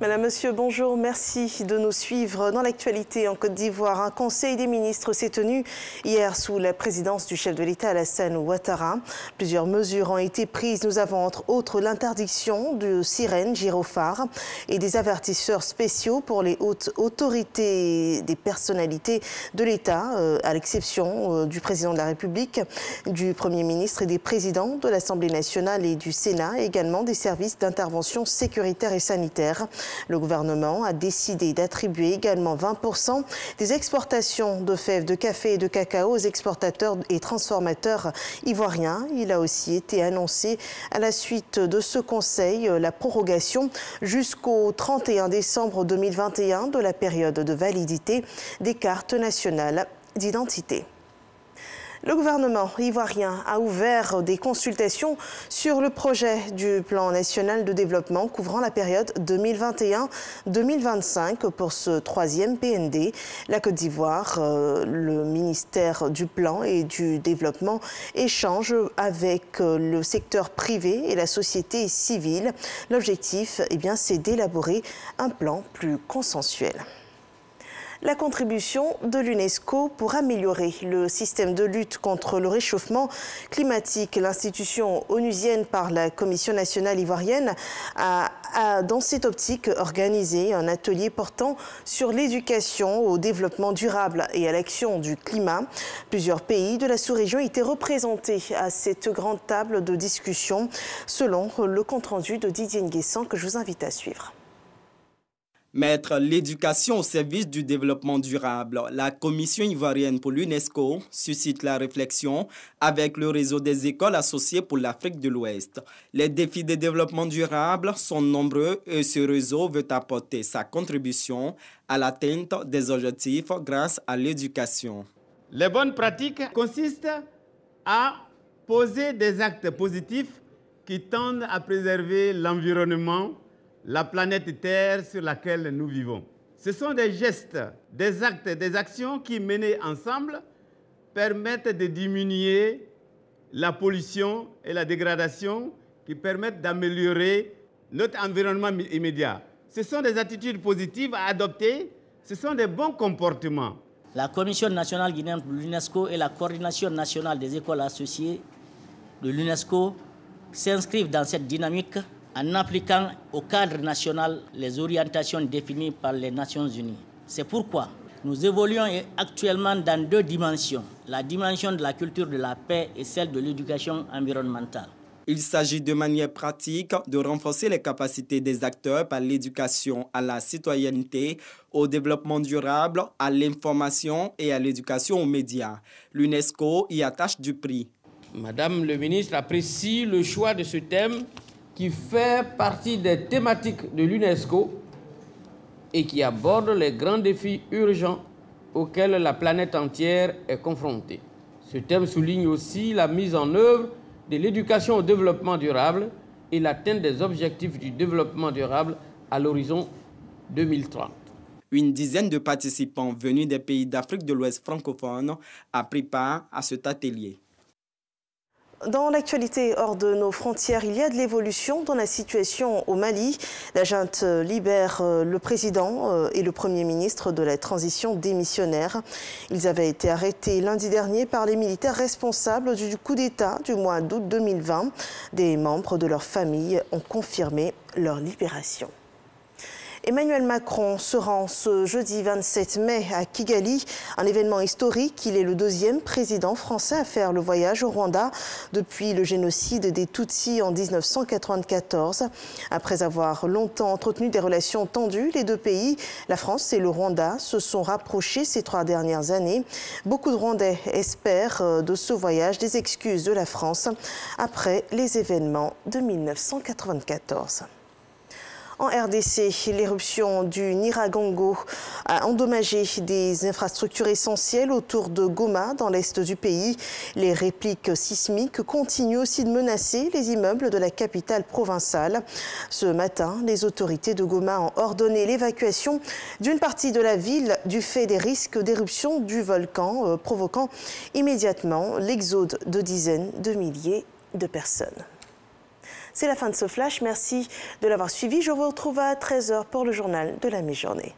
Madame, Monsieur, bonjour. Merci de nous suivre dans l'actualité en Côte d'Ivoire. Un conseil des ministres s'est tenu hier sous la présidence du chef de l'État Alassane Ouattara. Plusieurs mesures ont été prises. Nous avons entre autres l'interdiction de sirènes, gyrophares et des avertisseurs spéciaux pour les hautes autorités des personnalités de l'État, à l'exception du président de la République, du Premier ministre et des présidents de l'Assemblée nationale et du Sénat, également des services d'intervention sécuritaire et sanitaire. Le gouvernement a décidé d'attribuer également 20% des exportations de fèves de café et de cacao aux exportateurs et transformateurs ivoiriens. Il a aussi été annoncé à la suite de ce conseil la prorogation jusqu'au 31 décembre 2021 de la période de validité des cartes nationales d'identité. Le gouvernement ivoirien a ouvert des consultations sur le projet du plan national de développement couvrant la période 2021-2025 pour ce troisième PND. La Côte d'Ivoire, le ministère du plan et du développement échange avec le secteur privé et la société civile. L'objectif, c'est d'élaborer un plan plus consensuel. La contribution de l'UNESCO pour améliorer le système de lutte contre le réchauffement climatique. L'institution onusienne par la Commission nationale ivoirienne a dans cette optique organisé un atelier portant sur l'éducation au développement durable et à l'action du climat. Plusieurs pays de la sous-région étaient représentés à cette grande table de discussion, selon le compte-rendu de Didier Nguessan que je vous invite à suivre. Mettre l'éducation au service du développement durable, la Commission ivoirienne pour l'UNESCO suscite la réflexion avec le réseau des écoles associées pour l'Afrique de l'Ouest. Les défis de développement durable sont nombreux et ce réseau veut apporter sa contribution à l'atteinte des objectifs grâce à l'éducation. Les bonnes pratiques consistent à poser des actes positifs qui tendent à préserver l'environnement, la planète Terre sur laquelle nous vivons. Ce sont des gestes, des actes, des actions qui, menés ensemble, permettent de diminuer la pollution et la dégradation, qui permettent d'améliorer notre environnement immédiat. Ce sont des attitudes positives à adopter, ce sont des bons comportements. La Commission nationale guinéenne pour l'UNESCO et la Coordination nationale des écoles associées de l'UNESCO s'inscrivent dans cette dynamique en appliquant au cadre national les orientations définies par les Nations Unies. C'est pourquoi nous évoluons actuellement dans deux dimensions, la dimension de la culture de la paix et celle de l'éducation environnementale. Il s'agit de manière pratique de renforcer les capacités des acteurs par l'éducation à la citoyenneté, au développement durable, à l'information et à l'éducation aux médias. L'UNESCO y attache du prix. Madame le ministre apprécie le choix de ce thème qui fait partie des thématiques de l'UNESCO et qui aborde les grands défis urgents auxquels la planète entière est confrontée. Ce thème souligne aussi la mise en œuvre de l'éducation au développement durable et l'atteinte des objectifs du développement durable à l'horizon 2030. Une dizaine de participants venus des pays d'Afrique de l'Ouest francophone a pris part à cet atelier. Dans l'actualité hors de nos frontières, il y a de l'évolution dans la situation au Mali. La junte libère le président et le Premier ministre de la transition démissionnaire. Ils avaient été arrêtés lundi dernier par les militaires responsables du coup d'État du mois d'août 2020. Des membres de leur famille ont confirmé leur libération. Emmanuel Macron se rend ce jeudi 27 mai à Kigali, un événement historique. Il est le deuxième président français à faire le voyage au Rwanda depuis le génocide des Tutsis en 1994. Après avoir longtemps entretenu des relations tendues, les deux pays, la France et le Rwanda, se sont rapprochés ces 3 dernières années. Beaucoup de Rwandais espèrent de ce voyage des excuses de la France après les événements de 1994. En RDC, l'éruption du Nyiragongo a endommagé des infrastructures essentielles autour de Goma, dans l'est du pays. Les répliques sismiques continuent aussi de menacer les immeubles de la capitale provinciale. Ce matin, les autorités de Goma ont ordonné l'évacuation d'une partie de la ville du fait des risques d'éruption du volcan, provoquant immédiatement l'exode de dizaines de milliers de personnes. C'est la fin de ce flash. Merci de l'avoir suivi. Je vous retrouve à 13h pour le journal de la mi-journée.